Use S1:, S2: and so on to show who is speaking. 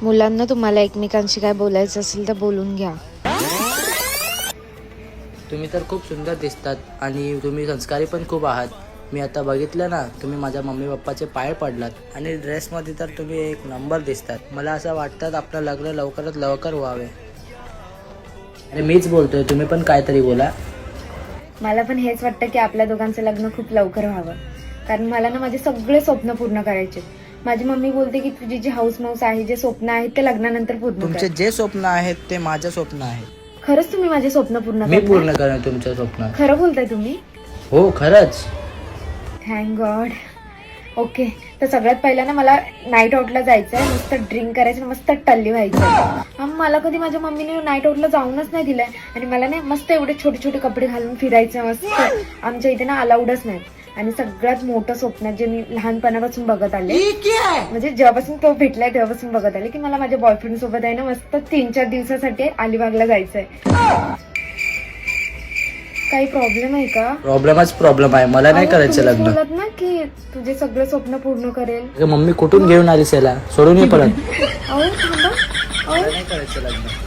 S1: मुलांना तुम्हाला एकमेकांशी काय बोलायचं असेल तर बोलून घ्या.
S2: तुम्ही तर खूप सुंदर दिसतात आणि तुम्ही संस्कारी पण खूप आहात. मी आता बघितलं ना, तुम्ही माझ्या मम्मी पप्पाचे पाय पडलात आणि ड्रेसमध्ये तर तुम्ही एक नंबर दिसतात. मला असं वाटतं आपलं लग्न लवकरात लवकर व्हावे. आणि मीच बोलतोय, तुम्ही पण काहीतरी बोला.
S1: मला पण हेच वाटतं की आपल्या दोघांचं लग्न खूप लवकर व्हावं, कारण मला ना माझे सगळे स्वप्न पूर्ण करायचे. माझी मम्मी बोलते की तुझी जी हाऊस माऊस आहे, जे स्वप्न आहेत ते लग्नानंतर पूर्ण
S2: तुमचे
S1: कर.
S2: जे स्वप्न आहेत ते माझं स्वप्न आहे.
S1: खरंच तुम्ही माझे स्वप्न पूर्ण
S2: मी
S1: करणार?
S2: पूर्ण करणार तुमचं स्वप्न.
S1: खरं बोलताय तुम्ही?
S2: हो, खरंच.
S1: Thank God. ओके, तर सगळ्यात पहिला ना मला नाईट आउटला जायचं आहे, मस्त ड्रिंक करायचं, मस्त टल्ली व्हायचं. मला कधी माझ्या मम्मीने नाईट आउटला जाऊनच नाही दिलंय आणि मला नाही मस्त एवढे छोटे छोटे कपडे घालून फिरायचं मस्त. आमच्या इथे ना अलाउडच नाही. आणि सगळ्यात मोठं स्वप्न जे मी लहानपणापासून बघत आले, म्हणजे जेव्हापासून तो भेटलाय तेव्हापासून बघत आले, की मला माझ्या बॉयफ्रेंड सोबत आहे ना मस्त 3-4 दिवसासाठी अलिबागला जायचंय. काही प्रॉब्लेम आहे का?
S2: प्रॉब्लेम आहे. मला नाही करायचं
S1: तुम्ही
S2: लग्न.
S1: बोलत ना की तुझे सगळे स्वप्न पूर्ण करेल.
S2: मम्मी कुठून घेऊन आलीस याला? सोडून ये परत.
S1: अहो थांबा.
S2: मला नाही करायचं लग्न.